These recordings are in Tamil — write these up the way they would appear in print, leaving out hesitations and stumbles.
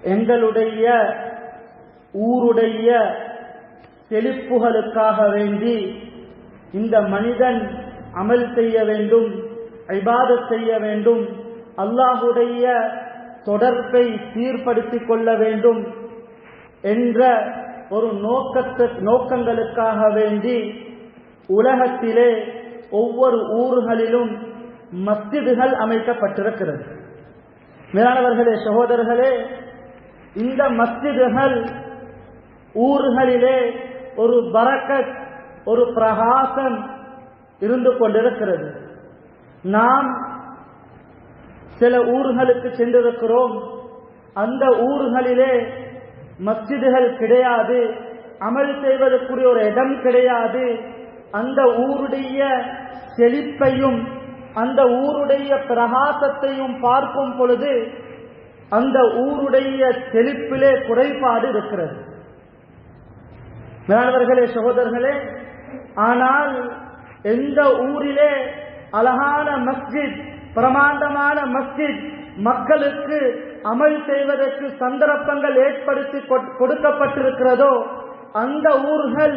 எங்களுடைய ஊருடைய செழிப்புகளுக்காக வேண்டி இந்த மனிதன் அமல் செய்ய வேண்டும், இபாதத் செய்ய வேண்டும், அல்லாஹுடைய தொடர்பை சீர்படுத்திக் கொள்ள வேண்டும் என்ற ஒரு நோக்கங்களுக்காக வேண்டி உலகத்திலே ஒவ்வொரு ஊர்களிலும் மஸ்ஜிதுகள் அமைக்கப்பட்டிருக்கிறது. மேலானவர்களே, சகோதரர்களே, இந்த மஸ்ஜிதுகள் ஊர்களிலே ஒரு பரக்கத், ஒரு பிரகாசம் இருந்து கொண்டிருக்கிறது. நாம் சில ஊர்களுக்கு சென்றிருக்கிறோம். அந்த ஊர்களிலே மஸ்ஜிதுகள் கிடையாது, அமல் செய்வதற்குரிய ஒரு இடம் கிடையாது. அந்த ஊருடைய செழிப்பையும் அந்த ஊருடைய பிரகாசத்தையும் பார்க்கும் பொழுது அந்த ஊருடைய செழிப்பிலே குறைபாடு இருக்கிறது. மேலானவர்களே, சகோதரர்களே, ஆனால் எந்த ஊரிலே அழகான மஸ்ஜித், பிரமாண்டமான மஸ்ஜித், மக்களுக்கு அமல் செய்வதற்கு சந்தர்ப்பங்கள் ஏற்படுத்தி கொடுக்கப்பட்டிருக்கிறதோ அந்த ஊர்கள்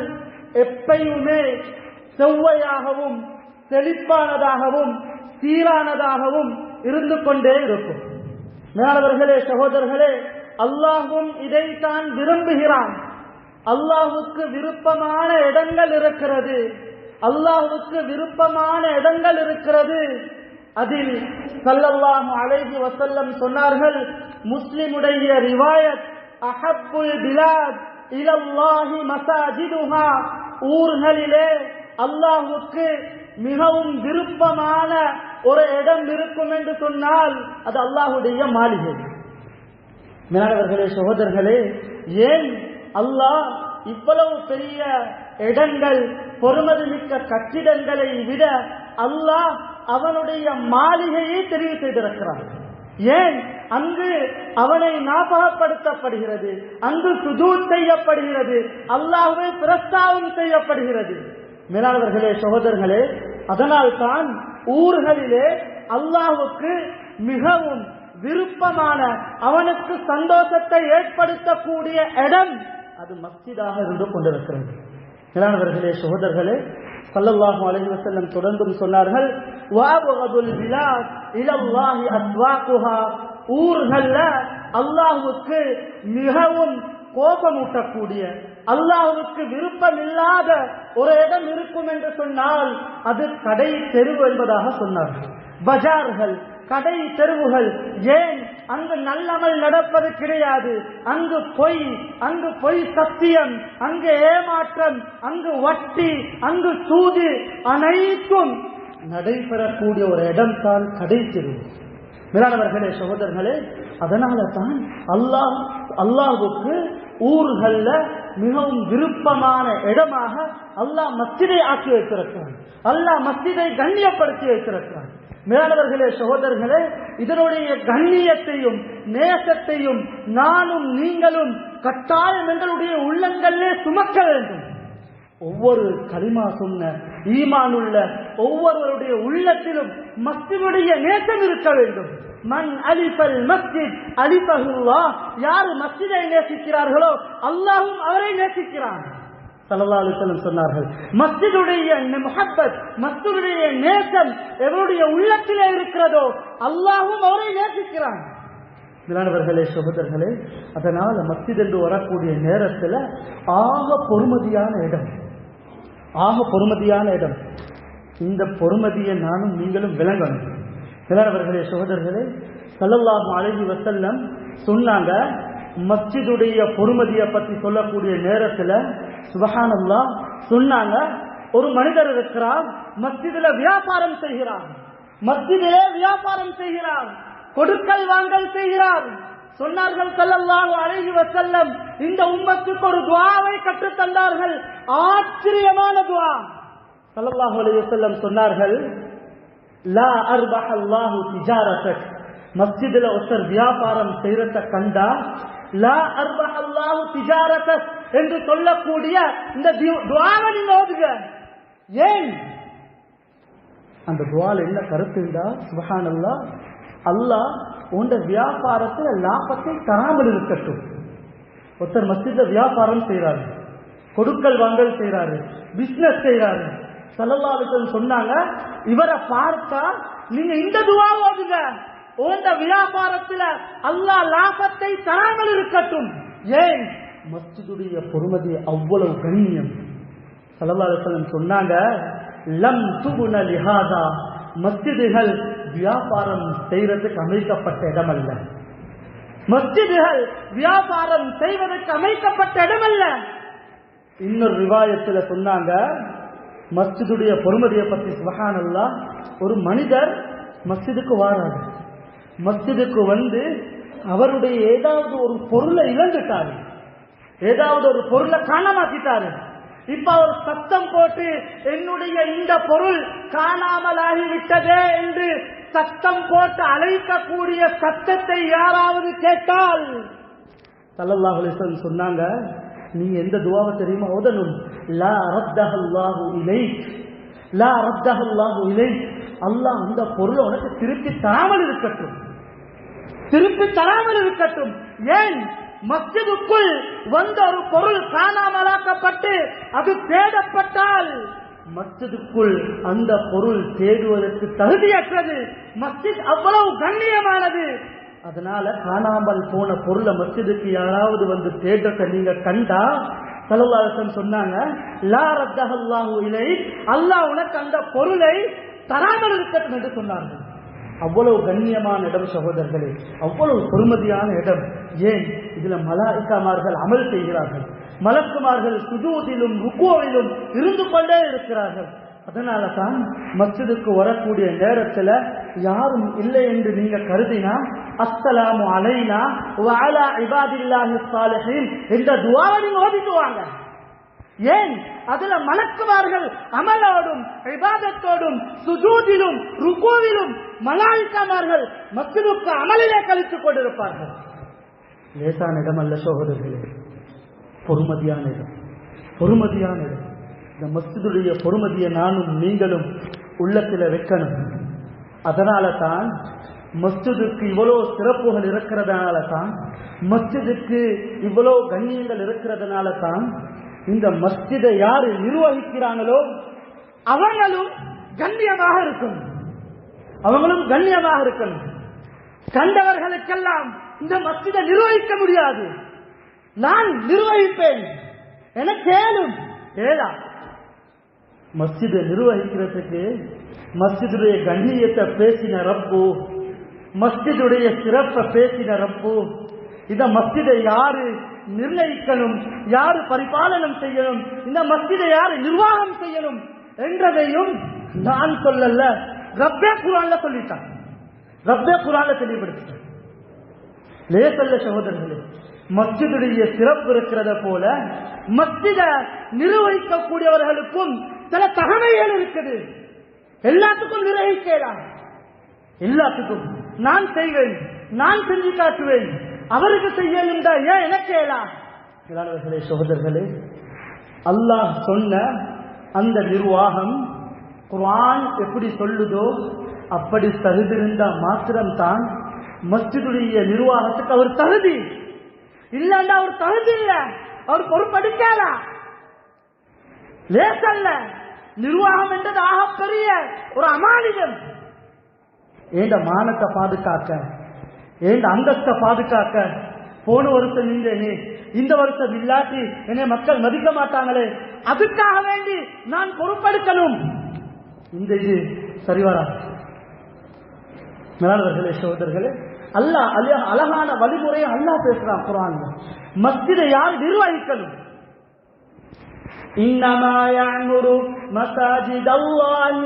எப்பயுமே செவ்வையாகவும் செழிப்பானதாகவும் சீரானதாகவும் இருந்து கொண்டே இருக்கும். மேலானவர்களே, சகோதரர்களே, அல்லாஹ்வும் இதைத்தான் விரும்புகிறான். அல்லாஹ்வுக்கு விருப்பமான இடங்கள் இருக்கிறது, அல்லாஹ்வுக்கு விருப்பமான இடங்கள் இருக்கிறது. அதில் ஸல்லல்லாஹு அலைஹி வஸல்லம் சொன்னார்கள், முஸ்லிமுடைய ரிவாயத், அஹப்புல் பிலாத் இலல்லாஹி மசாஜிதுஹா, ஊர்களிலே அல்லாஹ்வுக்கு மிகவும் விருப்பமான ஒரு இடம் இருக்கும் என்று சொன்னால் அது அல்லாஹ்வுடைய மாளிகை. மேலானவர்களே, சகோதரர்களே, ஏன் அல்லாஹ் இவ்வளவு பெரிய இடங்கள், பொறுமதிமிக்க கட்டிடங்களை விட அல்லாஹ் அவனுடைய மாளிகையை தெரிவு செய்திருக்கிறான்? ஏன் அங்கு அவனை ஞாபகப்படுத்தப்படுகிறது, அங்கு சுஜூத் செய்யப்படுகிறது, அல்லாஹ்வை பிரஸ்தாபம் செய்யப்படுகிறது. மேலானவர்களே, சகோதரர்களே, அதனால் தான் ஊர்களிலே அல்லாஹ்வுக்கு மிகவும் விருப்பமான, அவனுக்கு சந்தோஷத்தை ஏற்படுத்தக்கூடிய இடம் அது மஸ்ஜிதாக இருந்து கொண்டிருக்கிறது. மேலானவர்களே, சகோதரர்களே, ஸல்லல்லாஹு அலைஹி வஸல்லம் தொடர்ந்தும் சொன்னார்கள், வஅபகதுல் பிலாத் இலல்லாஹி அஸ்வாகுஹா, ஊர்கள்ல அல்லாஹ்வுக்கு மிகவும் கோபமூட்டக்கூடிய, அல்லாஹ்வுக்கு விருப்பம் இல்லாத ஒரு இடம் இருக்கும் என்று சொன்னால் அது கடை தெருவு என்பதாக சொன்னார்கள். பஜார்கள், கடை தெருவுகள். ஏன்? அங்கு நல்லமல் நடப்பது கிடையாது, அங்கு பொய், அங்கு பொய் சத்தியம், அங்கு ஏமாற்றம், அங்கு வட்டி, அங்கு சூது, அனைத்தும் நடைபெறக்கூடிய ஒரு இடம் தான் கடை தெருவு. மேலானவர்களே, சகோதரர்களே, அதனால தான் அல்லாஹ்வுக்கு ஊர்கள்ல மிகவும் விருப்பமான இடமாக அல்லாஹ் மஸ்ஜிதை ஆக்கி வைத்திருக்கிறான். அல்லாஹ் மஸ்ஜிதை கண்ணியப்படுத்தி வைத்திருக்கிறான். மேலானவர்களே, சகோதரர்களே, இதனுடைய கண்ணியத்தையும் நேசத்தையும் நானும் நீங்களும் கட்டாயம் எங்களுடைய உள்ளங்களிலே சுமக்க வேண்டும். ஒவ்வொரு கலிமா சொன்ன ஈமானுள்ள ஒவ்வொருவருடைய உள்ளத்திலும் மஸ்ஜிதுடைய நேசம் இருக்க வேண்டும். மன் அலிஃபல் மஸ்ஜித் அலிஃபஹுல்லாஹ், யார் மஸ்ஜிதை நேசிக்கிறார்களோ அல்லாஹ்வும் அவரை நேசிக்கிறான். ஸல்லல்லாஹு அலைஹி வஸல்லம் சொன்னார்கள், மஸ்ஜிதுடைய முஹப்பத், மஸ்ஜிதுடைய நேசம் எவருடைய உள்ளத்திலே இருக்கிறதோ அல்லாஹ்வும் அவரை நேசிக்கிறான். மேலானவர்களே, சகோதரர்களே, அதனால மஸ்ஜித் என்று வரக்கூடிய நேரத்தில் ஆக பொறுமதியான இடம், ஆக பொறுமதியான இடம். இந்த பொறுமதியை நானும் நீங்களும் விளங்கணும். மேலானவர்களே, சகோதரர்களே, ஸல்லல்லாஹு அலைஹி வஸல்லம் சொன்னாங்க, மஸ்ஜிதுடைய பொறுமதியை பற்றி சொல்லக்கூடிய நேரத்தில் சுப்ஹானல்லாஹ் சொன்னாங்க, ஒரு மனிதர் இருக்கிறார், மஸ்ஜிதில் வியாபாரம் செய்கிறார், மஸ்ஜிதிலே வியாபாரம் செய்கிறார், கொடுக்கல் வாங்கல் செய்கிறார். சொன்னார்கள் ஸல்லல்லாஹு அலைஹி வஸல்லம், இந்த உம்மத்துக்கு ஒரு துஆவை கற்றுத் தந்தார்கள், ஆச்சரியமான துஆ. ஸல்லல்லாஹு அலைஹி வஸல்லம் சொன்னார்கள், லா அர்பஹல்லாஹு திஜாரத்தக், மஸ்ஜிதுல ஒருத்தர் வியாபாரம் செய்யறத கண்டா லா அர்பஹல்லாஹு திஜாரத்தக் என்று சொல்லக்கூடிய இந்த துஆவை நீங்க ஓதுங்க. ஏன்? அந்த துஆல என்ன கருத்துண்டா, சுப்ஹானல்லாஹ், அல்லாஹ் உண்ட வியாபாரத்தில் லாபத்தை தராமல் இருக்கட்டும். ஒருத்தர் மஸ்ஜித்ல வியாபாரம் செய்யறாரு, கொடுக்கல் வாங்கல் செய்யறாரு, பிசினஸ் செய்யறாரு. ஸல்லல்லாஹு அலைஹி வஸல்லம் சொன்னாங்க, இவரை பார்த்தா நீங்க இந்த துஆ ஓதுங்க, உண்ட வியாபாரத்தில் அல்லாஹ் லாபத்தை தராமல் இருக்கட்டும். ஏன்? மஸ்ஜிதுடைய பொறுமதி அவ்வளவு கண்ணியம். ஸல்லல்லாஹு அலைஹி வஸல்லம் சொன்னாங்க, லம் துபுன லிஹாதா, மஸ்ஜிதுகள் வியாபாரம் செய்வதற்கு அமைக்கப்பட்ட இடம் அல்ல. மஸ்ஜிதுகள் வியாபாரம் செய்வதற்கு அமைக்கப்பட்ட இடம் அல்ல. இன்னொரு ரிவாயத்தில் சொன்னாங்க, மஸ்ஜிதுடைய பொறுமதியை பற்றி சுப்ஹானல்லாஹ், ஒரு மனிதர் மஸ்ஜிதுக்கு வாராரு, மஸ்ஜிதுக்கு வந்து அவருடைய ஏதாவது ஒரு பொருளை இழந்துட்டாரு, ஏதாவது ஒரு பொருளை காணாமாக்கிட்டாரு. இப்ப அவர் சத்தம் போட்டு என்னுடைய இந்த பொருள் காணாமலாகி விட்டதே என்று சத்தம் போட்டு அழைக்கக்கூடிய சத்தத்தை யாராவது கேட்டால் ஸல்லல்லாஹு அலைஹி வஸல்லம் சொன்னாங்க, நீங்க எந்த துஆவை தெரியுமா ஓதணும்? லா ரத்தஹல்லாஹு இலைக், லா ரத்தஹல்லாஹு இலைக், அல்லாஹ் அந்த பொருளை உனக்கு திருப்பி தராமல் இருக்கட்டும், திருப்பி தராமல் இருக்கட்டும். ஏன்? மஸ்ஜிதுக்குள் வந்த ஒரு பொருள் காணாமலாக்கப்பட்டு அது தேடப்பட்டால் மஸ்ஜிதுக்குள் அந்த பொருள் தேடுவதற்கு தகுதியற்றது. மஸ்ஜித் அவ்வளவு கண்ணியமானது. அதனால காணாமல் போன பொருளை மஸ்ஜிதுக்கு யாராவது வந்து தேடத்தை நீங்க கண்டா ஸல்லல்லாஹு அலைஹி வஸல்லம் சொன்னாங்க, லா ரத்தஹல்லாஹு இலைக், அல்லாஹ் உனக்கு அந்த பொருளை தராமல் இருக்கட்டும் என்று சொன்னார்கள். அவ்வளவு கண்ணியமான இடம் சகோதரர்களே, அவ்வளவு பொறுமதியான இடம். ஏன்? இதுல மலாயிக்காமார்கள் அமல் செய்கிறார்கள், மலக்குமார்கள் சுஜூதிலும் ருக்குவிலும் இருந்து கொண்டே இருக்கிறார்கள். அதனால தான் மஸ்ஜிதுக்கு வரக்கூடிய நேரத்தில் யாரும் இல்லை என்று நீங்க கருதினா அஸ்ஸலாமு அலைனா வ அலா இபாதில்லாஹி ஸாலிஹீன் என்ற துஆவை நீங்க ஓதிட்டு வாங்க. ஏன்? அதுல மலக்குமார்கள் அமலோடும் இபாதத்தோடும் சுஜூதிலும் ருக்குவிலும் மலாயிக்காமார்கள் மஸ்ஜிதுக்கு அமலிலே கழித்துக் கொண்டிருப்பார்கள். லேசான இடம் அல்ல சகோதரர்களே, பொறுமதியான இடம், பொறுமதியான இடம். இந்த மஸ்ஜிதுடைய பொறுமதியை நானும் நீங்களும் உள்ளத்தில் வைக்கணும். அதனால தான் மஸ்ஜிதுக்கு இவ்வளவு சிறப்புகள் இருக்கிறதுனால தான், மஸ்ஜிதுக்கு இவ்வளவு கண்ணியங்கள் இருக்கிறதுனால தான் இந்த மஸ்ஜிதை யாரு நிர்வகிக்கிறாங்களோ அவங்களும் கண்ணியமாக இருக்கணும், அவங்களும் கண்ணியமாக இருக்கணும். கண்டவர்களுக்கெல்லாம் இந்த மஸ்ஜிதை நிர்வகிக்க முடியாது, நான் நிர்வகிப்பேன் எனக்கு ஏலும் ஏலா. மஸ்ஜிதை நிர்வகிக்கிறதுக்கு மஸ்ஜிதுடைய கண்ணியத்தை பேசின ரப்பு, மஸ்ஜிதுடைய சிறப்பை பேசின ரப்பு, இந்த மஸ்ஜிதை யாரு நிர்ணயிக்கணும், யாரு பரிபாலனம் செய்யணும், இந்த மஸ்ஜிதை யாரு நிர்வாகம் செய்யணும் என்றதையும் நான் சொல்லல, ரப்பே குர்ஆன்ல சொல்லிட்டான், ரப்பே குர்ஆன்ல தெளிவுபடுத்திட்டான். லேசல்ல சகோதரர்களே, மஸ்ஜிதுடைய சிறப்பு இருக்கிறத போல மஸ்ஜிதை நிர்வகிக்கக்கூடியவர்களுக்கும் சில தகமைகள் இருக்குது. எல்லாத்துக்கும் நிர்வகிக்கலாம், எல்லாத்துக்கும் நான் செய்வேன், நான் செஞ்சு காட்டுவேன், அவருக்கு செய்யலுண்டா ஏன் எனக்கு ஏலா? சகோதரர்களே, அல்லாஹ் சொன்ன அந்த நிர்வாகம் குர்ஆன் எப்படி சொல்லுதோ அப்படி தகுதிருந்த மாத்திரம்தான் மஸ்ஜிதுடைய நிர்வாகத்துக்கு அவர் தகுதி. இல்லைன்னா அவர் தகுதி இல்லை, அவர் பொறுப்பெடுக்கலா. லேசல்ல நிர்வாகம் என்றது ஆகப்பெரிய ஒரு அமானிதம். ஏண்ட மானத்தை பாதுகாக்க, ஏண்ட அந்தஸ்தை பாதுகாக்க, போன வருஷம் நின்றேனே இந்த வருஷம் இல்லாட்டி என்னை மக்கள் மதிக்க மாட்டாங்களே, அதுக்காக வேண்டி நான் பொறுப்பெடுக்கணும். இந்த இது சரிவரா? மேலாளர்களே, சகோதரர்களே, அல்லாஹ் அழகான வழிமுறையை அல்லாஹ் பேசுறான் குர்ஆன்ல. மஸ்ஜிதை யார் நிர்வகிக்கணும்? إنما يعمر مساجد الله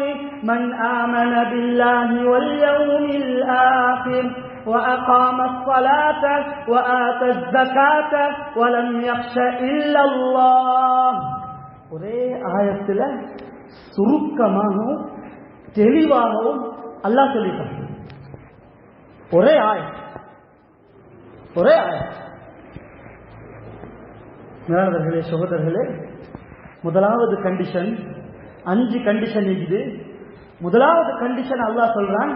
من آمن بالله واليوم الآخر وأقام الصلاة وآتى الزكاة ولم يخش إلا الله. ஒரே ஆயத்துல சுருக்கமாகவும் தெளிவாகவும் அல்லாஹ் சொல்லிட்டான். ஒரே ஆயத், ஒரே ஆயத். மேலாளர்களே, சகோதரர்களே, முதலாவது கண்டிஷன், 5 கண்டிஷன் இருக்குது. முதலாவது கண்டிஷன் அல்லாஹ் சொல்றான்,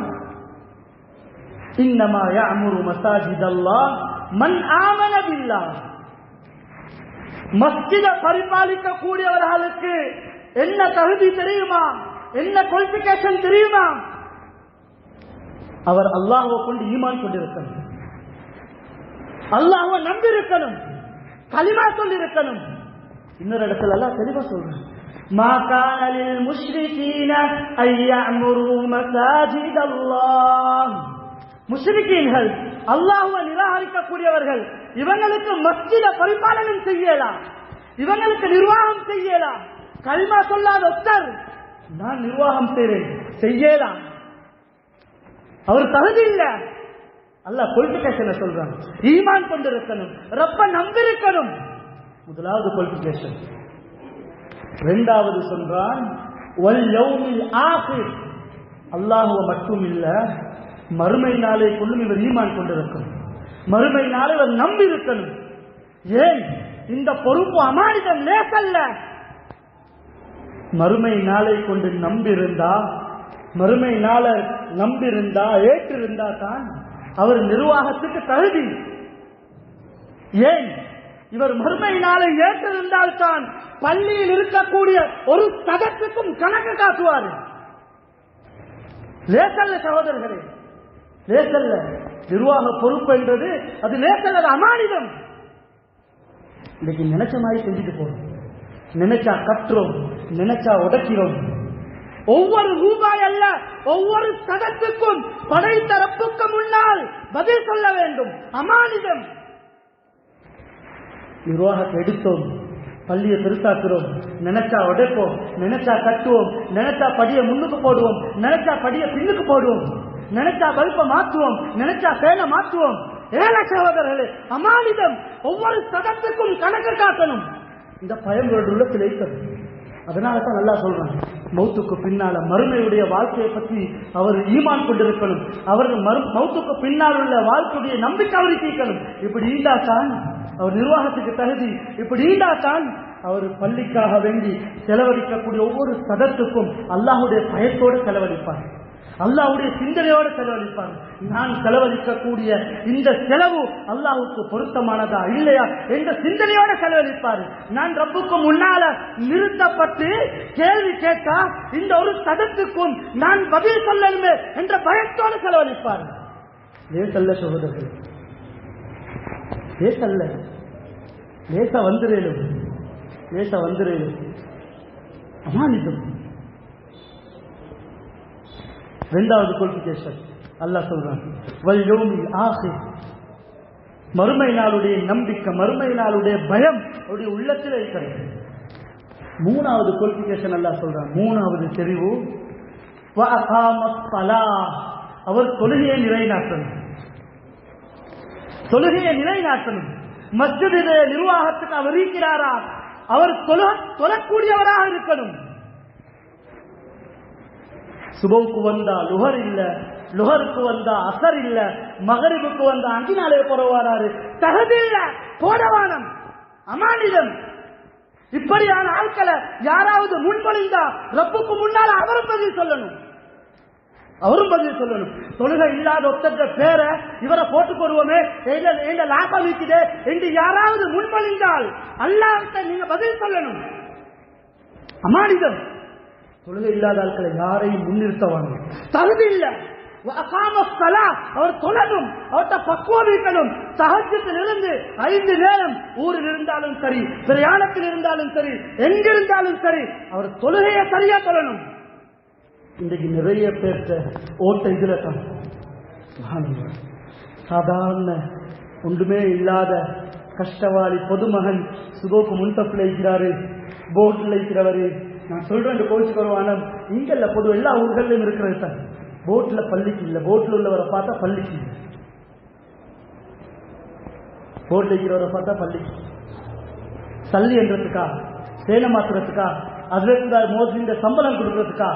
இன்னமா யஅமுரு மஸாஜிதல்லாஹ் மன் ஆமன பில்லாஹ். மஸ்ஜிதை பரிபாலிக்க கூடியவர்களுக்கு என்ன தகுதி தெரியுமா? என்ன குவாலிஃபிகேஷன் தெரியுமா? அவர் அல்லாஹ்வை கொண்டு ஈமான் கொண்டிருக்கணும், அல்லாஹ்வை நம்பியிருக்கணும், கலிமா சொல்லியிருக்கணும். இன்னொரு இடத்துல அல்லாஹ் தெளிவா சொல்றான், மா கான லில் முஷ்ரிகீன அய்யஅமுரு மஸாஜிதல்லாஹ். முஷ்ரிகீன்கள், அல்லாஹ்வை நிராகரிக்கக்கூடியவர்கள், இவங்களுக்கு மஸ்ஜிதை பரிபாலனம் செய்யலாம், இவங்களுக்கு நிர்வாகம் செய்யலாம். கலிமா சொல்லாத ஒருத்தர் நான் நிர்வாகம் செய்யலாம், அவர் தகுதி இல்ல. அல்லாஹ் குவாலிஃபிகேஷனை சொல்றாங்க. ஈமான் கொண்டிருக்கணும், ரப்ப நம்பியிருக்கணும், முதலாவது குவாலிஃபிகேஷன். இரண்டாவது சொல்றான் வல் யௌமில் ஆகிர். அல்லாஹ்வை மட்டும் இல்ல, மறுமை நாளை கொண்டும் இவர் ஈமான் கொண்டிருக்கணும், மறுமை நாளை இவர் நம்பி இருக்கணும். ஏன் இந்த பொறுப்பு அமானிதம் லேசல்ல. மறுமை நாளை கொண்டு நம்பியிருந்தா, மறுமை நாளை நம்பியிருந்தா, ஏற்றிருந்தா தான் அவர் நிர்வாகத்துக்கு தகுதி. ஏன் இவர் மறுமை நாளை ஏற்றிருந்தால் தான் பள்ளியில் இருக்கக்கூடிய ஒரு சதத்துக்கும் கணக்கு காட்டுவார். லேசல்ல சகோதரர்களே, லேசல்ல. நிர்வாக பொறுப்பு என்றது அது லேசல்ல, அமானிதம். இன்னைக்கு நினைச்ச மாதிரி செஞ்சுட்டு போறோம், நினைச்சா கட்டுறோம், நினைச்சா உடைக்கிறோம். ஒவ்வொரு ரூபாய் அல்ல, ஒவ்வொரு சதத்துக்கும் படைத்த ரப்புக்கு முன்னால் பதில் சொல்ல வேண்டும், அமானிதம். நிர்வாகத்தை எடுத்தோம், பள்ளியை பெருசாக்குறோம், நினைச்சா உடைப்போம், நினைச்சா கட்டுவோம், நினைச்சா படியை முன்னுக்கு போடுவோம், நினைச்சா படியை பின்னுக்கு போடுவோம், நினைச்சா பல்ப மாற்றுவோம், நினைச்சா பேனை மாற்றுவோம். ஏழை சகோதரர்களே, அமானிதம். ஒவ்வொரு சதத்துக்கும் கணக்கு காட்டணும். இந்த பயன்களுடைய உள்ளத்தில் வைத்தது. அதனால தான் நல்லா சொல்றாங்க, மௌத்துக்கு பின்னால மறுமையுடைய வாழ்க்கையை பற்றி அவர் ஈமான் கொண்டிருக்கணும், அவர்கள் மௌத்துக்கு பின்னால் உள்ள வாழ்க்கையுடைய நம்பிக்கை அவருக்கு இருக்கணும். இப்படி ஈண்டாத்தான் அவர் நிர்வாகத்துக்கு தகுதி, இப்படி ஈண்டாத்தான் அவர் பள்ளிக்காக வேண்டி செலவழிக்கக்கூடிய ஒவ்வொரு சதத்துக்கும் அல்லாஹ்வுடைய பயத்தோடு செலவழிப்பார், அல்லாஹ்வுடைய சிந்தனையோடு செலவழிப்பார். நான் செலவழிக்கக்கூடிய இந்த செலவு அல்லாஹ்வுக்கு பொருத்தமானதா இல்லையா என்ற சிந்தனையோடு செலவழிப்பார். நான் ரப்புக்கு முன்னால நிறுத்தப்பட்டு கேள்வி கேட்டா இந்த ஒரு சதத்துக்கும் நான் பதில் சொல்லணுமே என்ற பயத்தோடு செலவழிப்பார். லேசல்ல சகோதரர்கள், லேசல்ல. லேச வந்துரேலும், லேச வந்துரேலும், அமானிதம். இரண்டாவது குவாலிஃபிகேஷன் அல்லாஹ் சொல்றான் வல் யௌமில் ஆகிர். மறுமை நாளுடைய நம்பிக்கை, மறுமை நாளுடைய பயம் அவருடைய உள்ளத்தில் இருக்கிறது. மூணாவது குவாலிஃபிகேஷன் அல்லாஹ் சொல்றான், மூணாவது தெரிவு வ அகாமஸ் ஸலாஹ். அவர் தொழுகையை நிலைநாட்டணும், தொழுகையை நிலைநாட்டணும். மஸ்ஜிதிலே நிர்வாகத்துக்கு அவர் இருக்கிறாரா, அவர் தொழக்கூடியவராக இருக்கணும். சுபவுக்கு வந்தா லுஹர் இல்ல, லுஹருக்கு வந்தா அசர் இல்ல, மகரிபுக்கு வந்தா அங்கினாலே போறவாராரு, தகுதி இல்ல, போடவானம், அமானிதம். இப்படியான ஆட்களை யாராவது முன்மொழிந்தா ரப்புக்கு முன்னால் அவரும் பதில் சொல்லணும், அவரும் பதில் சொல்லணும். தொழுகை இல்லாத ஒத்தற்ற பேரை இவரை போட்டுக் கொள்வோமே, லாபம் இருக்குது என்று யாராவது முன்மொழிந்தால் அல்லாஹ்விட்ட நீங்க பதில் சொல்லணும், அமானிதம். தொழுகை இல்லாத ஆட்களை யாரையும் முன்னிறுத்தவாங்க, தகுதி இல்லை. அவர் தொழணும், அவர்கிட்ட பக்குவம் இருக்கணும். சஹஜத்தில் இருந்து 5 நேரம் ஊரில் இருந்தாலும் சரி, பிரயாணத்தில் இருந்தாலும் சரி, எங்கிருந்தாலும் சரி, அவர் தொழுகையை சரியா தொழணும். இன்றைக்கு நிறைய பேர்த்த ஓட்ட இதுல தான் சாதாரண ஒன்றுமே இல்லாத கஷ்டவாளி பொதுமகன் சுபோக்கு முன்தப்பில் இருக்கிறாரு, போட்டில் இருக்கிறவரு. நான் சொல்றேன் கோச்சுக்கு வருவான இங்கல்ல, பொது எல்லா ஊர்களிலும் இருக்கிறது சார். போட்ல பள்ளிக்கு இல்லை, போட்ல உள்ளவரை பார்த்தா பள்ளிக்கு இல்லை, போட்ல இருக்கிறவரை பார்த்தா பள்ளிக்கு. சல்லி என்றதுக்கா, சேலை மாத்துறதுக்கா, அதுல மோதிர சம்பளம் கொடுக்கறதுக்கா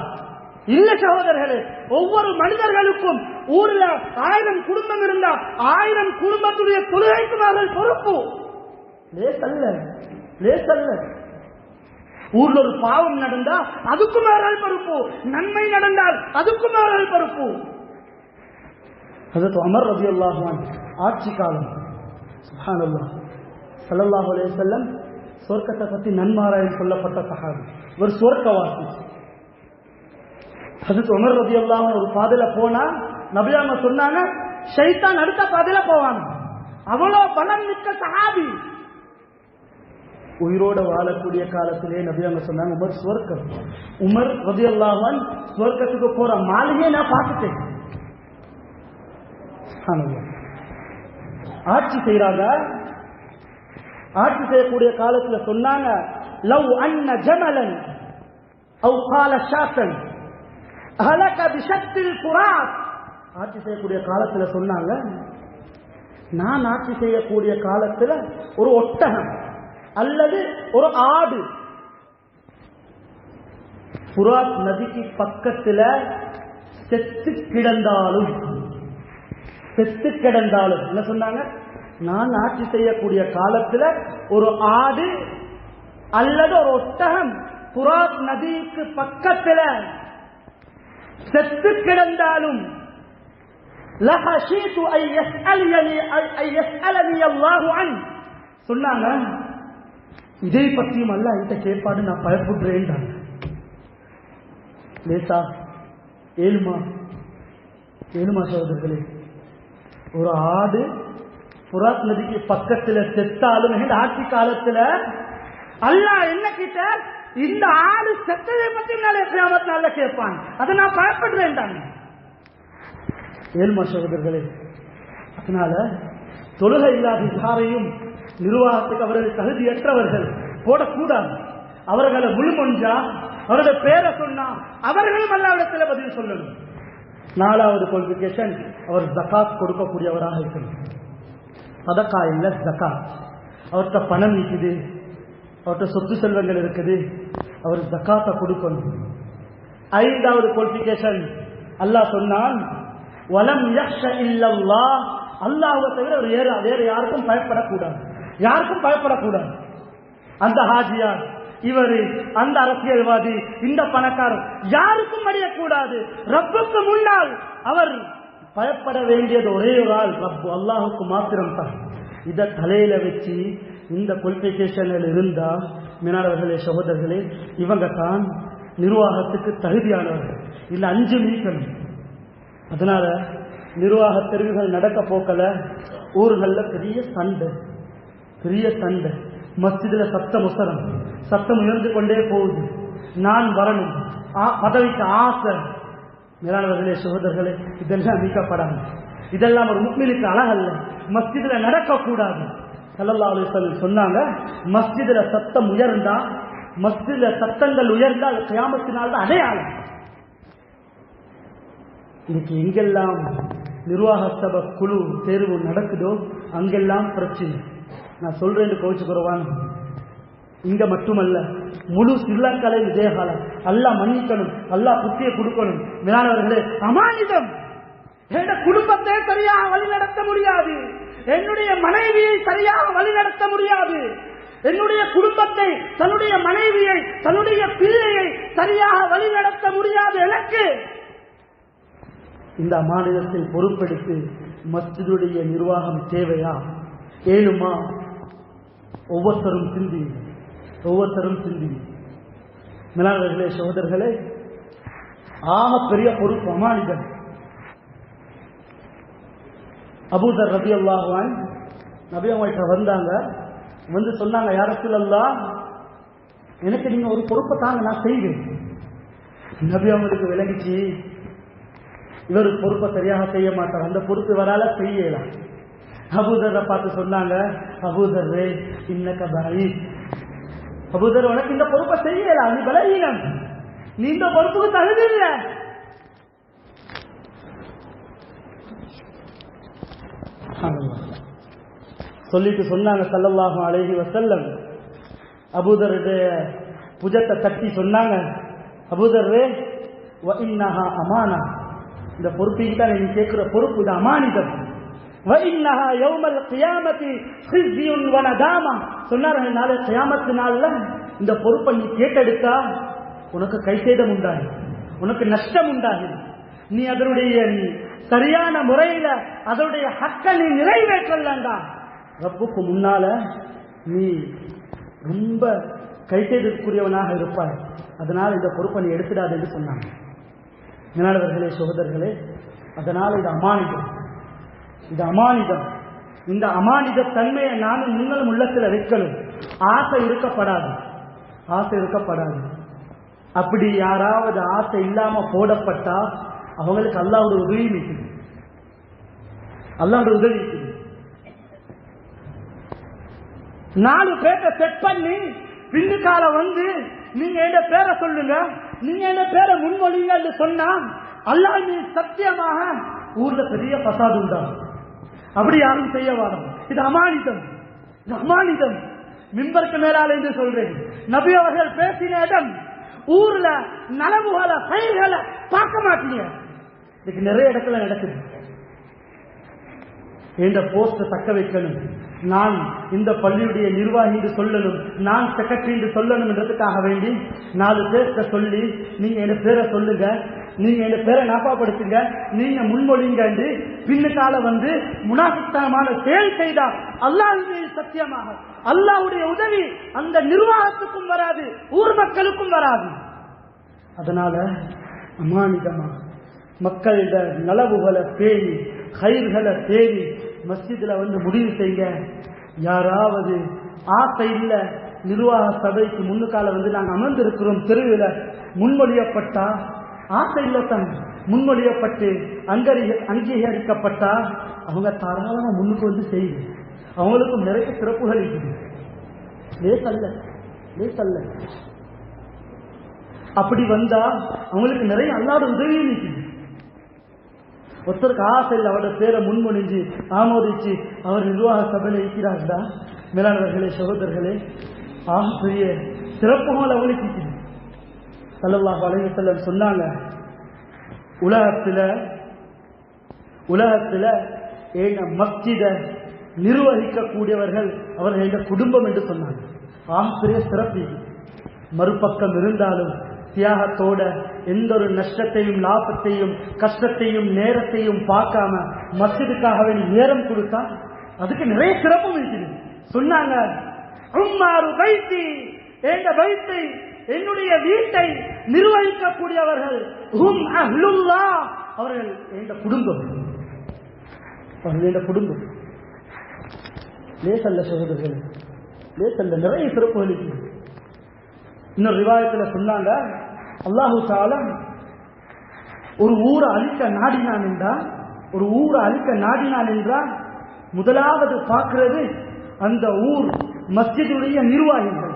இல்ல சகோதரர்களே. ஒவ்வொரு மனிதர்களுக்கும் ஊர்ல 1000 குடும்பம் இருந்தா 1000 குடும்பத்துடைய தொழுகைக்கும் அவர்கள் பொறுப்பு. லேசல்ல, லேசல்ல. ஊர்ல ஒரு பாவம் நடந்தா அதுக்கும் அவர்கள் பொறுப்பு, நன்மை நடந்தால் அதுக்கும் அவர்கள் பொறுப்பு. ஹஜ்ரத் உமர் ரலியல்லாஹு அன்ஹு ஆட்சி காலம் சுப்ஹானல்லாஹ் ஸல்லல்லாஹு அலைஹி வஸல்லம் சொர்க்கத்தை பற்றி நன்மாராயம் சொல்லப்பட்ட சஹாபி, ஒரு சொர்க்கவாசி. ஹஜ்ரத் உமர் ரலியல்லாஹு அன்ஹு ஒரு பாதையில போனா நபி அவங்க சொன்னாங்க, ஷைத்தான் அடுத்த பாதையில போவாங்க. அவ்வளோ பலம் மிக்க சஹாபி. உயிரோட வாழக்கூடிய காலத்திலே நபி அவங்க சொன்னாங்க, உமர் சொர்க்கம். உமர் ரலியல்லாஹு அன்ஹு சொர்க்கத்துக்கு போற மாளிகையை நான் பார்த்துட்டேன். ஆட்சி செய்யறாங்க. ஆட்சி செய்யக்கூடிய காலத்துல சொன்னாங்க, லவ் அன்ன ஜமலன் அவ் கால ஷாத்தன் ஹலக பிஷத்தில் குராத். ஆட்சி செய்யக்கூடிய காலத்துல சொன்னாங்க, நான் ஆட்சி செய்யக்கூடிய காலத்துல ஒரு ஒட்டகம் அல்லது ஒரு ஆடு புராத் நதிக்கு பக்கத்துல செத்து கிடந்தாலும் என்ன சொன்னாங்க, நான் ஆட்சி செய்யக்கூடிய காலத்துல ஒரு ஆடு அல்லது ஒரு ஒட்டகம் புராத் நதிக்கு பக்கத்துல செத்து கிடந்தாலும் சொன்னாங்க, இதை பற்றியும் அல்ல இந்த கேட்பாடு நான் பயப்படுறேன். லேசா ஏழுமா சகோதரர்களே, ஒரு ஆடு புராத் நதிக்கு பக்கத்துல செத்தாலும் ஆட்சி காலத்துல அல்லாஹ் என்ன கிட்ட இந்த ஆடு செத்ததை பத்தி கியாமத் கேட்பான். அதை நான் பயப்படுறேன். ஏழுமா சகோதரர்களே, அதனால தொழுகை இல்லாத யாரையும் நிர்வாகத்துக்கு அவர்கள் தகுதியற்றவர்கள் போடக்கூடாது. அவர்களை முழுமொஞ்சா அவருடைய பேரை சொன்னா அவர்களும் அல்லாஹ்விடத்தில் பதில் சொல்லணும். 4வது குவாலிஃபிகேஷன், அவர் ஜகாத் கொடுக்கக்கூடியவராக இருக்கணும். சதகா இல்ல ஜகாத். அவர்கிட்ட பணம் இருக்குது, அவர்கிட்ட சொத்து செல்வங்கள் இருக்குது, அவர் ஜகாத்தை கொடுக்கணும். 5வது குவாலிஃபிகேஷன், அல்லாஹ் சொன்னான், வலம் யக்ஷ இல்லல்லாஹ், அல்லாஹ்வை தவிர வேற யாருக்கும் பயப்படக்கூடாது. அந்த ஹாஜியார், இவரு, அந்த அரசியல்வாதி, இந்த பணக்காரர் யாருக்கும் அடையக்கூடாது. ரப்புக்கு முன்னால் அவர் பயப்பட வேண்டியது ஒரே ஒரு ஆள், ரப்பு அல்லாஹுக்கு மாத்திரம் தான். இதை தலையில வச்சு இந்த குவாலிஃபிகேஷன்கள் இருந்தா மீனவர்களே சகோதரர்களே, இவங்க தான் நிர்வாகத்துக்கு தகுதியானவர்கள். இல்ல 5 நீக்கணும். அதனால நிர்வாக தெரிவுகள் நடக்க போக்கல ஊர்கள்ல பெரிய சண்டை, மஸ்ஜிதுல சத்தம் உயர்ந்து கொண்டே போகுது. நான் வரணும், பதவிக்கு ஆசை. மேலானவர்களே சகோதரர்களே, இதெல்லாம் நீக்கப்படாது. இதெல்லாம் ஒரு முக்மினுக்கு அழகல்ல. மஸ்ஜிதுல நடக்கக்கூடாது. ஸல்லல்லாஹு அலைஹி வஸல்லம் சொன்னாங்க, மஸ்ஜிதுல சத்தம் உயர்ந்தா, மஸ்ஜிதுல சத்தங்கள் உயர்ந்தால் கியாமத்தினால் தான் அடையாளம். இன்னைக்கு எங்கெல்லாம் நிர்வாக சபை குழு தேர்வு நடக்குதோ அங்கெல்லாம் பிரச்சனை. நான் சொல்றேன் கோச்சுக்குறவான். இங்க மட்டுமல்ல, முழு ஸ்ரீலங்காலே விஜயகாலம். அல்லாஹ் மன்னிக்கணும், அல்லாஹ் புத்தியை கொடுக்கணும். மேலானவர்களே, அமானிதம். என் குடும்பத்தை சரியாக வழிநடத்த முடியாது, என்னுடைய மனைவியை சரியாக வழிநடத்த முடியாது, என்னுடைய குடும்பத்தை, தன்னுடைய மனைவியை, தன்னுடைய பிள்ளையை சரியாக வழிநடத்த முடியாது. எனக்கு இந்த மாநிலத்தில் பொறுப்பெடுத்து மஸ்ஜிதுடைய நிர்வாகம் தேவையா? ஏழுமா? ஒவ்வொருத்தரும் சிந்தி. மேலாளர்களே சகோதரர்களே, ஆக பெரிய பொறுப்பு அமானிதம். அபூதர் ரலியல்லாஹு அன்ஹு நபி அவங்கள்ட்ட வந்தாங்க. வந்து சொன்னாங்க, யா ரசூலல்லாஹ், எனக்கு நீங்க ஒரு பொறுப்பை தாங்க, நான் செய்வேன். நபி அவங்களுக்கு விளங்கிச்சு, இவர் பொறுப்பை சரியாக செய்ய மாட்டார், அந்த பொறுப்பு வரால செய்யலாம். அபூதரை பார்த்து சொன்னாங்க, அபூதரே இன்னக பலீத், அபூதர் உனக்கு இந்த பொறுப்பை செய்யலாம், நீ பலவீனம், நீ இந்த பொறுப்புக்கு தகுதி இல்லை. சொல்லிட்டு சொன்னாங்க ஸல்லல்லாஹு அலைஹி வஸல்லம், அபூதருடைய புஜத்தை தட்டி சொன்னாங்க, அபூதரே வ இன்னஹா அமானா, இந்த பொறுப்புக்கு தான் நீ கேட்கிற பொறுப்பு, இது அமானிதம். வ இன்னஹா யௌமல் கியாமத்தி ஹிஸ்யுன் வ நதாமா, சொன்னார்கள், நாளை கியாமத்து நாள்ல இந்த பொறுப்பை நீ கேட்டெடுத்தா உனக்கு கைசேதம் உண்டாகும், உனக்கு நஷ்டம் உண்டாகும். நீ அதனுடைய சரியான முறையில அதனுடைய ஹக்கை நீ நிறைவேற்றலண்டா ரப்புக்கு முன்னால நீ ரொம்ப கைத்தேதற்குரியவனாக இருப்பாய். அதனால் இந்த பொறுப்பை நீ எடுத்துடாது என்று சொன்னாங்க. மேலாளர்களே, சகோதரர்களே, அதனால் இது அமானிதம். இது அமானிதம். இந்த அமானித தன்மையை நானும் நீங்களும் உள்ளத்தில் வைக்கணும். ஆசை இருக்கப்படாது, ஆசை இருக்கப்படாது. அப்படி யாராவது ஆசை இல்லாம போடப்பட்டா அவங்களுக்கு அல்லாஹ்வுடைய உதவி இருக்குது. அல்லாஹ்வுடைய உதவி இருக்குது. 4 பேரை செட் பண்ணி பின்னுக்கால வந்து நீங்க என்ன பேரை சொல்லுங்க, நீங்க என்ன பேரை முன்மொழிங்க சொன்னா அல்லாஹ் நீ சத்தியமாக ஊர்ல பெரிய பசாது உண்டாகும். அப்படி யாரும் செய்ய வாரம். இது அமானிதம், இது அமானிதம். மிம்பருக்கு மேலால என்று சொல்றேன். நபி அவர்கள் பேசின இடம் ஊர்ல நலவுகளை பயிர்களை பார்க்க மாட்டீங்க. இதுக்கு நிறைய இடத்துல நடக்குது. என்ற போஸ்ட தக்க வைக்கணும், நான் இந்த பள்ளியுடைய நிர்வாகி என்று சொல்லணும், நான் செக்ரட்டரி என்று சொல்லணும் என்றதுக்காக வேண்டி 4 பேர்த்த சொல்லி நீங்க என்ன பேரை சொல்லுங்க, நீங்க என்ன பேரை ஞாபகப்படுத்துங்க, நீங்க முன்மொழிங்க என்று பின்னுக்கால வந்து முனாஃபிக்தனமான செயல் செய்தால் அல்லாஹ்வுடைய சத்தியமாக அல்லாஹ்வுடைய உதவி அந்த நிர்வாகத்துக்கும் வராது, ஊர் மக்களுக்கும் வராது. அதனால அமானிதமாக மக்களிட நலவுகளை பேணி கயிர்களை தேடி மஸ்ஜிதுல வந்து முடிவு செய்ய. யாராவது ஆசை இல்ல நிர்வாக சபைக்கு முன்னுக்கால வந்து நாங்கள் அமர்ந்திருக்கிறோம் தெருவில் முன்மொழியப்பட்டா, ஆசை இல்லத்தான் முன்மொழியப்பட்டு அங்கீகரிக்கப்பட்டா அவங்க தாராளமாக முன்னுக்கு வந்து செய்யுது. அவங்களுக்கும் நிறைய சிறப்புகள் இருக்குது. லேசல்ல லேசல்ல. அப்படி வந்தா அவங்களுக்கு நிறைய அல்லாத உதவியும் இருக்குது. ஒருத்தருக்கு ஆசை இல்லை அவருடைய பேரை முன்மொழிஞ்சு ஆமோதிச்சு அவர் நிர்வாக சபையில் இருக்கிறார்களா? மேலானவர்களே, சகோதரர்களே, பெரிய சிறப்புகள் அவங்களுக்கு இருக்குது. ஸல்லல்லாஹு அலைஹி வஸல்லம் சொன்னாங்க, உலகத்துல ஏன மஸ்ஜித நிர்வகிக்கக்கூடியவர்கள் அவர்கள் என்ற குடும்பம் என்று சொன்னாங்க. பெரிய சிறப்பு. மறுபக்கம் இருந்தாலும் தியாகத்தோட எந்த ஒரு நஷ்டத்தையும் லாபத்தையும் கஷ்டத்தையும் நேரத்தையும் பார்க்காம மஸ்ஜிதுக்காக நேரம் கொடுத்தா அதுக்கு நிறைய சிறப்பும் இருக்குது. சொன்னாங்க, என்னுடைய வீட்டை நிர்வகிக்கக்கூடியவர்கள் அவர்கள் என்ற குடும்பம், அவர்கள் என்ற குடும்பம். லேசல்ல சகோதரர்கள், லேசல்ல. நிறைய சிறப்புகள் இருக்குது. இன்னொரு ரிவாயத்தில் சொன்னாங்க, அல்லாஹு தஆலா ஒரு ஊரை அழிக்க நாடினான் என்றால், ஒரு ஊரை அழிக்க நாடினான் என்றால் முதலாவது பார்க்கிறது அந்த ஊர் மஸ்ஜிதுடைய நிர்வாகிகள்.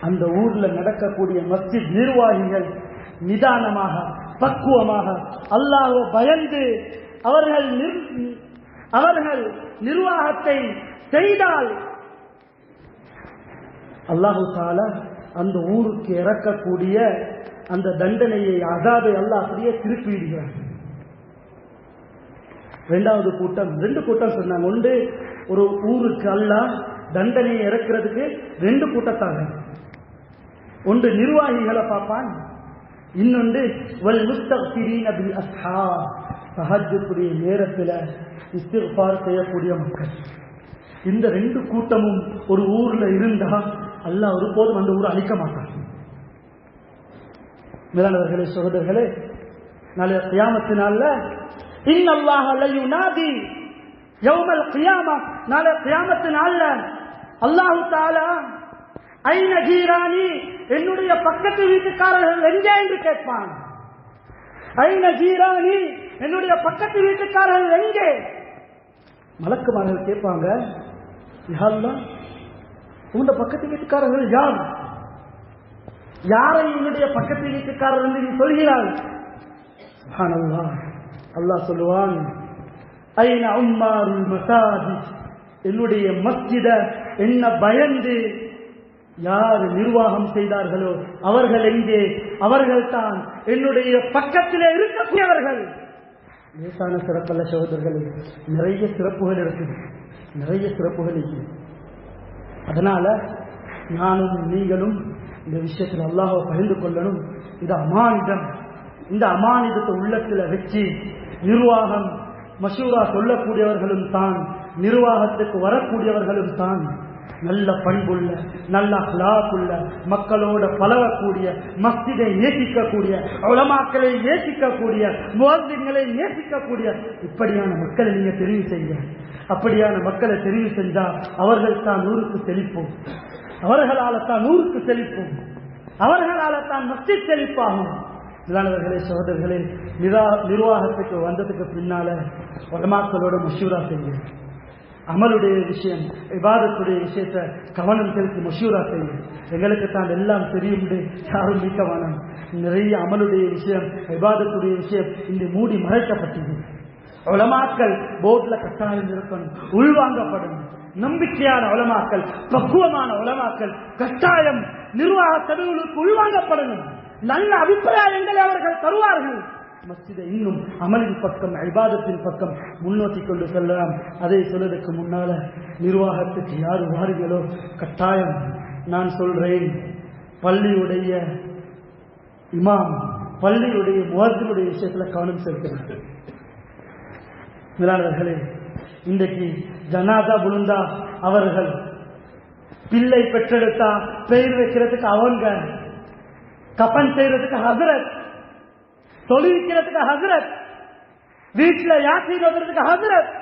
அந்த ஊர்ல நடக்கக்கூடிய மஸ்ஜித் நிர்வாகிகள் நிதானமாக பக்குவமாக அல்லாஹ்வை பயந்து அவர்கள் நிர்வாகத்தை செய்தால் அல்லாஹு தஆலா அந்த ஊருக்கு இறக்கக்கூடிய அந்த தண்டனையை அஸாபை அல்லாஹ் அப்படியே திருப்பி விடுகிறார். 2வது கூட்டம், 2 கூட்டம் சொன்னாங்க. ஒன்று, ஒரு ஊருக்கு அல்லாஹ் தண்டனையை இறக்கிறதுக்கு 2 கூட்டத்தாங்க. ஒன்று நிர்வாகிகளை பார்ப்பான், இன்னொன்று வல் முஸ்தக்பிரீன பில் அஸ்ஹார், தஹஜ்ஜுடைய நேரத்தில் இஸ்திக்ஃபார் செய்யக்கூடிய மக்கள். இந்த 2 கூட்டமும் ஒரு ஊர்ல இருந்தா அல்லாஹ் ஒருபோதும் அந்த ஊரை அழிக்க மாட்டான். மேலானவர்களே, சகோதரர்களே, நாளைய கியாமத்து நாள்ல இன்னல்லாஹ லயுனாதி யௌமல் கியாமா, நாளைய கியாமத்து நாள்ல அல்லாஹ் தஆலா ஐன ஜீரானி, என்னுடைய பக்கத்து வீட்டுக்காரர்கள் எங்கே என்று கேட்பான். ஐன ஜீரானி, என்னுடைய பக்கத்து வீட்டுக்காரர்கள் எங்கே? மலக்குமார்கள் கேட்பாங்க, யா அல்லாஹ், உங்க பக்கத்து வீட்டுக்காரர்கள் யார்? யாரை என்னுடைய பக்கத்து வீட்டுக்காரர் என்று நீ சொல்கிறாய்? சுப்ஹானல்லாஹ். அல்லாஹ் சொல்லுவான், ஐன உம்மாருல் மசாஜித், என்னுடைய மஸ்ஜித என்ன பயந்து யார் நிர்வாகம் செய்தார்களோ அவர்கள் எங்கே? அவர்கள் தான் என்னுடைய பக்கத்திலே இருக்கக்கூடியவர்கள். லேசான சிறப்பல்ல சகோதரர்களே, நிறைய சிறப்புகள் இருக்குது, நிறைய சிறப்புகள் இருக்குது. அதனால நானும் நீங்களும் இந்த விஷயத்தில் அல்லாஹ்வை பகிர்ந்து கொள்ளணும். இது அமானிதம், இந்த அமானிதத்தை உள்ளத்துல வச்சு நிர்வாகம் மஷூரா சொல்லக்கூடியவர்களும் தான், நிர்வாகத்துக்கு வரக்கூடியவர்களும் தான் நல்ல பண்புள்ள, நல்ல அஹ்லாக்குள்ள, மக்களோட பழகக்கூடிய, மஸ்ஜிதை நேசிக்கக்கூடிய, உலமாக்களை நேசிக்கக்கூடிய, முஅஸ்ஸின்களை நேசிக்கக்கூடிய இப்படியான மக்களை நீங்க தெரிவு செய்ய. அப்படியான மக்களை தெரிவு செஞ்சா அவர்கள் தான் ஊருக்கு செழிப்போம், அவர்களால தான் ஊருக்கு செழிப்போம், அவர்களால தான் மஸ்ஜித் செழிப்பாகும். இல்லாதவர்களே சகோதரர்களே, நிர்வாகத்துக்கு வந்ததுக்கு பின்னால உலமாக்களோட மஷூரா செய்ய, அமலுடைய விஷயம் இபாதத்துடைய விஷயத்தை கவனம் செலுத்தி மஷூரா செய்ய. எங்களுக்கு தான் எல்லாம் தெரியும் யாரும் நீக்க வேணாம். நிறைய அமலுடைய விஷயம் இபாதத்துடைய விஷயம் இந்த மூடி மறைக்கப்பட்டது. உலமாக்கள் போர்ட்ல கட்டாயம் இருக்கணும், உள்வாங்கப்படணும். நம்பிக்கையான உலமாக்கள், பக்குவமான உலமாக்கள் கட்டாயம் நிர்வாக சபைகளுக்கு உள்வாங்கப்படணும். நல்ல அபிப்பிராயங்களை அவர்கள் தருவார்கள். மஸ்ஜிதை இன்னும் அமலின் பக்கம், இபாதத்தின் பக்கம் முன்னோக்கி கொண்டு செல்லலாம். அதை சொல்வதற்கு முன்னால நிர்வாகத்துக்கு யாரு வாருங்களோ கட்டாயம் நான் சொல்றேன், பள்ளியுடைய இமாம், பள்ளியுடைய முஅஸ்ஸினுடைய விஷயத்துல கவனம் செலுத்துகிறார்கள். மேலாளர்களே, இன்றைக்கு ஜனாதா விழுந்தா அவர்கள், பிள்ளை பெற்றெடுத்தா பெயர் வைக்கிறதுக்கு அவங்க, கப்பன் செய்யறதுக்கு ஹசரத், தொழுவிக்கிறதுக்கு ஹசரத், வீட்டுல யாசீன் ஓதுறதுக்கு ஹசரத்.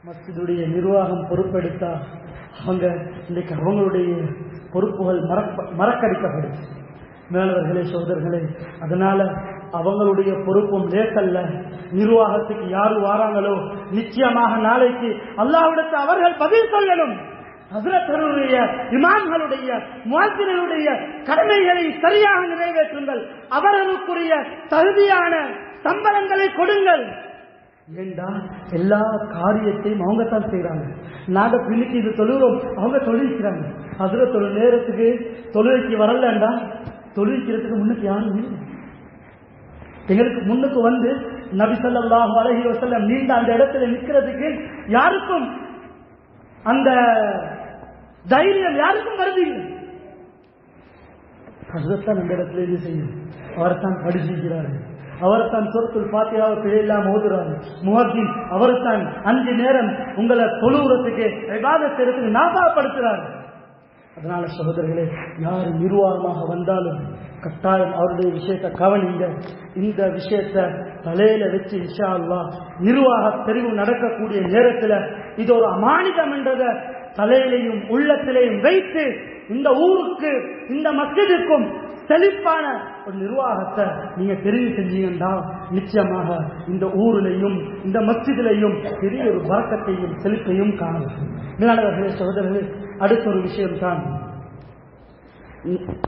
மஸ்ஜிதுடைய நிர்வாகம் பொறுப்பெடுத்தா அவங்க இன்றைக்கு அவங்களுடைய பொறுப்புகள் மறக்கடிக்கப்படுது. மேலவர்களே சோதர்களே, அதனால அவங்களுடைய பொறுப்பும் லேசல்ல. நிர்வாகத்துக்கு யாரு வாராங்களோ நிச்சயமாக நாளைக்கு அல்லாஹ்விடத்தில் அவர்கள் பதில் சொல்லணும். ஹஸ்ரத்களுடைய, இமாம்களுடைய, முஅஸ்ஸினுடைய கடமைகளை சரியாக நிறைவேற்றுங்கள். அவர்களுக்குரிய தகுதியான சம்பளங்களை கொடுங்கள். ஏண்டா எல்லா காரியத்தையும் அவங்க தான் செய்யறாங்க. நாங்க பின்னுக்கு இது தொழுகிறோம், அவங்க தொழுவிக்கிறாங்க. ஹஸ்ரத் ஒரு நேரத்துக்கு தொழுகைக்கு வரலண்டா தொழுவிக்கிறதுக்கு முன்னுக்கு யாரும் இல்லை. எங்களுக்கு முன்னுக்கு வந்து நபி ஸல்லல்லாஹு அலைஹி வஸல்லம் நீண்ட அந்த இடத்துல நிற்கிறதுக்கு யாருக்கும் அந்த தைரியம் யாருக்கும் வருதில்லை. ஹஸ்ரத்தான் அந்த இடத்துல இது செய்யும். அவர்தான் படிச்சிருக்கிறார்கள், அவர்தான் சூரத்துல் ஃபாத்திஹாவை பிழையில்லாம ஓதுறாரு. முஅஸ்ஸின் அவர்தான் 5 நேரம் உங்களை தொழுகிறதுக்கு இபாதத் செய்யறதுக்கு ஞாபகப்படுத்துறாரு. அதனால சகோதரர்களே, யார் நிர்வாகமாக வந்தாலும் கட்டாயம் அவருடைய விஷயத்தை கவனிங்க. இந்த விஷயத்தை தலையில வச்சு இன்ஷா அல்லாஹ் நிர்வாக தெரிவு நடக்கக்கூடிய நேரத்தில் இது ஒரு அமானிதம் என்றதை தலையிலையும் உள்ளத்திலையும் வைத்து இந்த ஊருக்கு, இந்த மஸ்ஜிதுக்கும் செழிப்பான ஒரு நிர்வாகத்தை நீங்க தெரிவு செஞ்சீங்கன்னா நிச்சயமாக இந்த ஊரிலையும் இந்த மஸ்ஜிதிலையும் பெரிய ஒரு பரக்கத்தையும் செழிப்பையும் காணலாம். மேலாளர்களே சகோதரர்களே, அடுத்த ஒரு விஷயம் தான்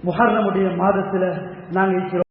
முஹர்ரமுடைய மாதத்துல நாங்கள் இருக்கிறோம்.